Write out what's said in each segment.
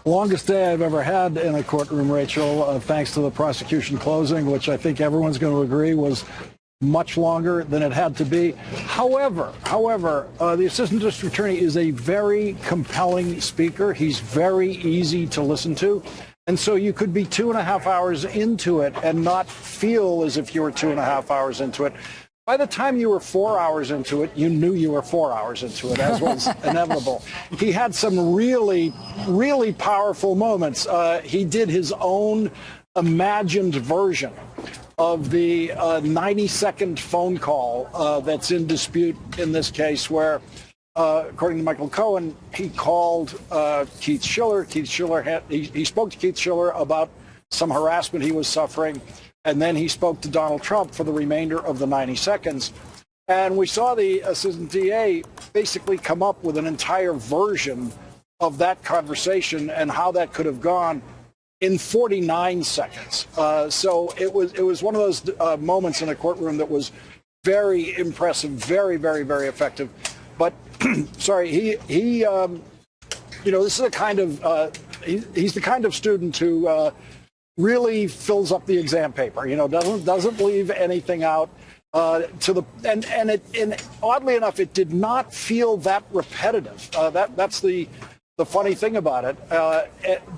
Longest day I've ever had in a courtroom, Rachel, thanks to the prosecution closing, which I think everyone's going to agree was much longer than it had to be. However, the assistant district attorney is a very compelling speaker. He's very easy to listen to. And so you could be 2.5 hours into it and not feel as if you were 2.5 hours into it. By the time you were 4 hours into it, you knew you were 4 hours into it, as was inevitable. He had some really, really powerful moments. He did his own imagined version of the 90-second phone call that's in dispute in this case, where, according to Michael Cohen, he called Keith Schiller. He spoke to Keith Schiller about some harassment he was suffering, and then he spoke to Donald Trump for the remainder of the 90 seconds. And we saw the assistant DA basically come up with an entire version of that conversation and how that could have gone in 49 seconds. So it was one of those moments in a courtroom that was very impressive, very, very, very effective. But sorry, he this is a kind of he's the kind of student who really fills up the exam paper. Doesn't leave anything out. And oddly enough, it did not feel that repetitive. That's the funny thing about it.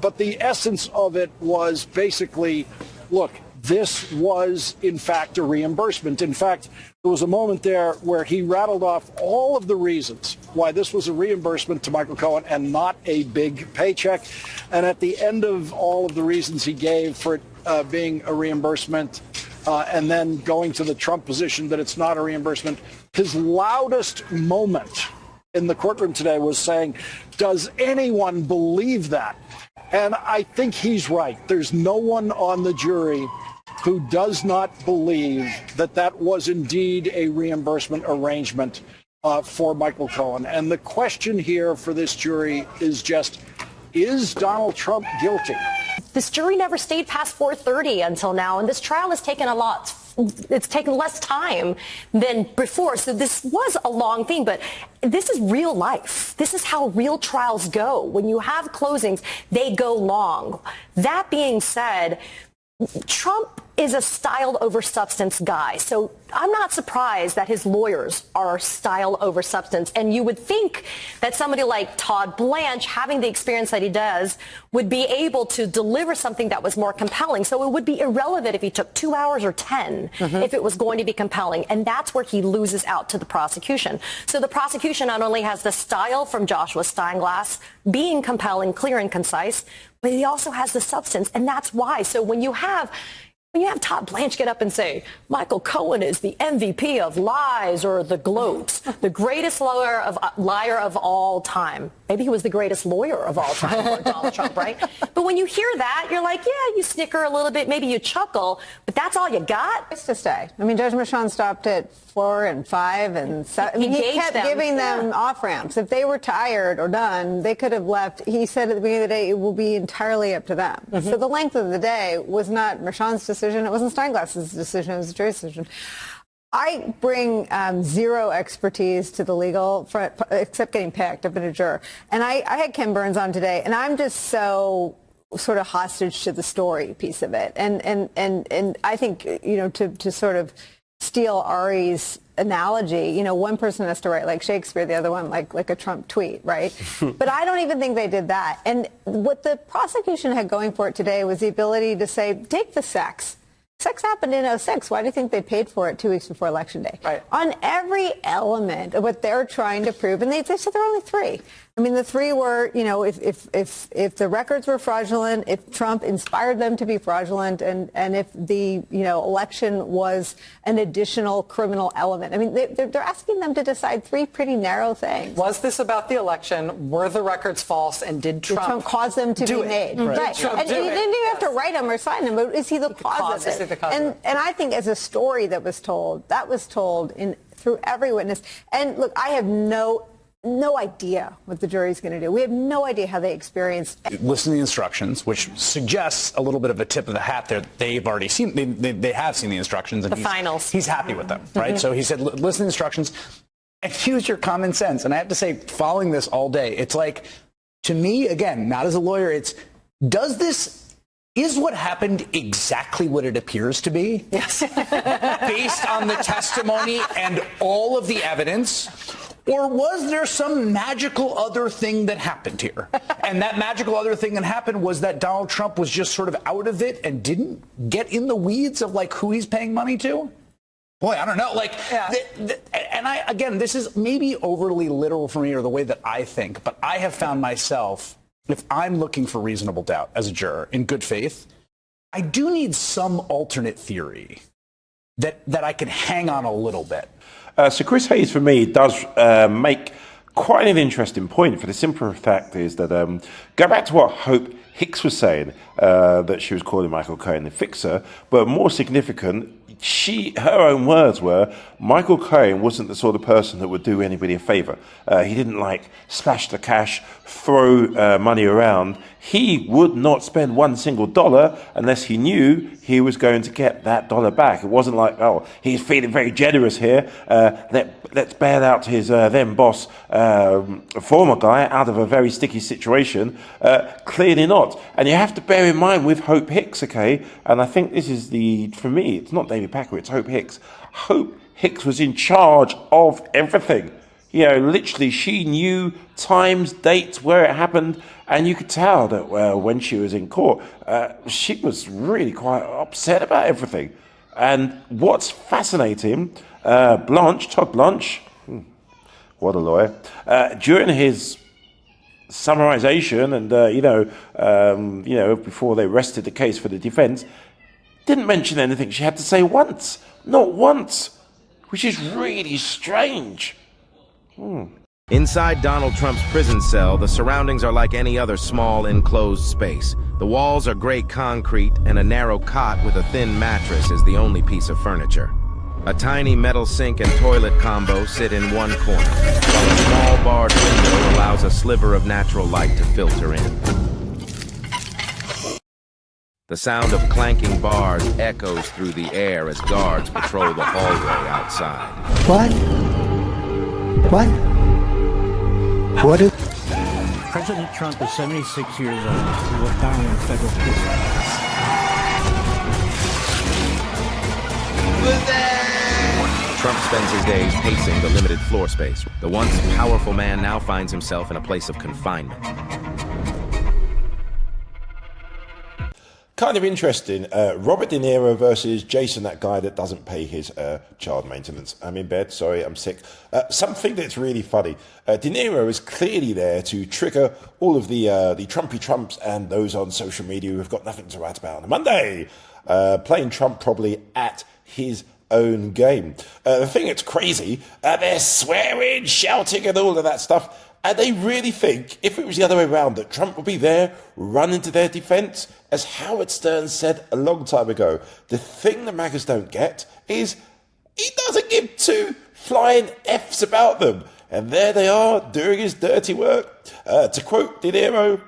But the essence of it was basically, look, this was, in fact, a reimbursement. In fact, there was a moment there where he rattled off all of the reasons why this was a reimbursement to Michael Cohen and not a big paycheck. And at the end of all of the reasons he gave for it being a reimbursement, and then going to the Trump position that it's not a reimbursement, his loudest moment in the courtroom today was saying, does anyone believe that? And I think he's right. There's no one on the jury who does not believe that that was indeed a reimbursement arrangement for Michael Cohen. And the question here for this jury is just, is Donald Trump guilty? This jury never stayed past 4:30 until now, and this trial has taken it's taken less time than before. So this was a long thing, but this is real life. This is how real trials go. When you have closings, they go long. That being said, Trump is a style over substance guy. So I'm not surprised that his lawyers are style over substance. And you would think that somebody like Todd Blanche, having the experience that he does, would be able to deliver something that was more compelling. So it would be irrelevant if he took 2 hours or 10 if it was going to be compelling. And that's where he loses out to the prosecution. So the prosecution not only has the style from Joshua Steinglass being compelling, clear and concise, but he also has the substance. And that's why. So when you have Todd Blanche get up and say, Michael Cohen is the MVP of lies or the gloats, the greatest liar of all time. Maybe he was the greatest lawyer of all time for Donald Trump, right? But when you hear that, you're like, yeah, you snicker a little bit, maybe you chuckle, but that's all you got? It's to stay. I mean, Judge Merchan stopped at 4 and 5 and 7. I mean, he kept giving them off-ramps. If they were tired or done, they could have left. He said at the beginning of the day, it will be entirely up to them. So the length of the day was not Merchan's decision. It wasn't Steinglass's decision. It was the jury's decision. I bring zero expertise to the legal front, except getting picked. I've been a juror. And I had Ken Burns on today, and I'm just so sort of hostage to the story piece of it. And I think, to sort of steal Ari's analogy, one person has to write like Shakespeare, the other one like a Trump tweet, right? But I don't even think they did that. And what the prosecution had going for it today was the ability to say, take the sex. Sex happened in 2006. Why do you think they paid for it 2 weeks before Election Day? Right. On every element of what they're trying to prove, and they said there are only 3. I mean, the 3 were, if the records were fraudulent, if Trump inspired them to be fraudulent, and if the, election was an additional criminal element. I mean, they're asking them to decide 3 pretty narrow things. Was this about the election? Were the records false? And did Trump cause them to be made? Right. And you didn't even have to write them or sign them, but is he the cause of it? And I think as a story that was told through every witness. And look, I have no idea what the jury's going to do. We have no idea how they experienced. Listen to the instructions, which suggests a little bit of a tip of the hat there. They've already seen, they have seen the instructions. And the finals. He's happy with them, right? So he said, listen to the instructions and use your common sense. And I have to say, following this all day, it's like To me, again, not as a lawyer, it's, is what happened exactly what it appears to be? Yes. Based on the testimony and all of the evidence? Or was there some magical other thing that happened here? And that magical other thing that happened was that Donald Trump was just sort of out of it and didn't get in the weeds of, like, who he's paying money to? Boy, I don't know. Like, yeah. Again, this is maybe overly literal for me, or the way that I think, but I have found myself, if I'm looking for reasonable doubt as a juror in good faith, I do need some alternate theory that I can hang on a little bit. So Chris Hayes, for me, does make quite an interesting point, for the simple fact is that, go back to what Hope Hicks was saying, that she was calling Michael Cohen the fixer, but more significant, her own words were, Michael Cohen wasn't the sort of person that would do anybody a favor. He didn't, like, splash the cash, throw money around. He would not spend one single dollar unless he knew he was going to get that dollar back. It wasn't like, oh, he's feeling very generous here. Let's bail out his then boss, former guy, out of a very sticky situation. Clearly not. And you have to bear in mind with Hope Hicks, okay, and I think this is for me, it's not David Packer, it's Hope Hicks. Hope Hicks was in charge of everything. You know, literally, she knew times, dates, where it happened, and you could tell that when she was in court, she was really quite upset about everything. And what's fascinating, Todd Blanche, what a lawyer, during his summarization and, before they rested the case for the defense, didn't mention anything she had to say once. Not once, which is really strange. Inside Donald Trump's prison cell, the surroundings are like any other small, enclosed space. The walls are gray concrete, and a narrow cot with a thin mattress is the only piece of furniture. A tiny metal sink and toilet combo sit in one corner, while a small barred window allows a sliver of natural light to filter in. The sound of clanking bars echoes through the air as guards patrol the hallway outside. What is... President Trump is 76 years old. He will die in federal prison. Trump spends his days pacing the limited floor space. The once powerful man now finds himself in a place of confinement. Kind of interesting. Robert De Niro versus Jason, that guy that doesn't pay his child maintenance. I'm in bed, sorry, I'm sick. Something that's really funny. De Niro is clearly there to trigger all of the Trumpy Trumps and those on social media who have got nothing to write about on a Monday. Playing Trump probably at his own game. The thing that's crazy, they're swearing, shouting and all of that stuff. And they really think, if it was the other way around, that Trump would be there, running to their defense. As Howard Stern said a long time ago, the thing the MAGAs don't get is he doesn't give two flying Fs about them. And there they are, doing his dirty work. To quote De Niro,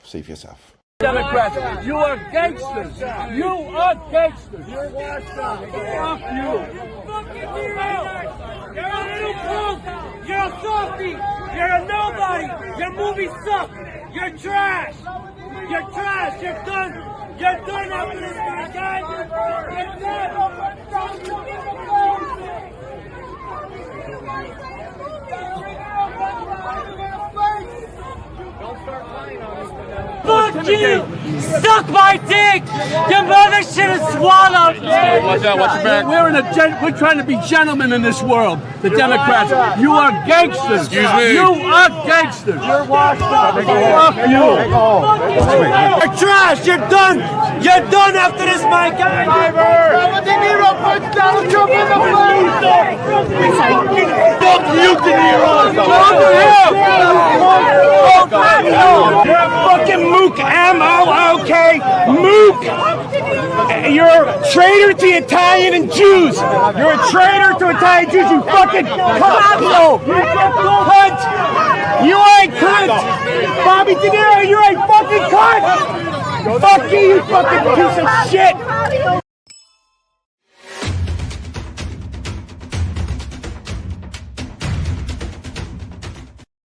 see for yourself. Democrats, you are gangsters. You are gangsters. You're washed up. Fuck you. You're a little punk. You're a softie. You're a nobody. Your movies suck. You're trash. You're trash. You're done. You're done after this guy. You're Don't start lying on us. Fuck you! Suck my dick! Your mother should have swallowed me! We're trying to be gentlemen in this world. The Democrats. You are gangsters. Excuse me. You are gangsters. You're washed up. Fuck you. You're trash. You're done. You're done after this, my guy. Robert De Niro punched Donald Trump in the face. Fuck you, De Niro. You're a fucking mook, M-O-O-K, mook! You're a traitor to Italian and Jews! You're a traitor to Italian Jews, you fucking cunt! You ain't cunt! Bobby De Niro, you're a fucking cunt! Fuck you, you fucking piece of shit!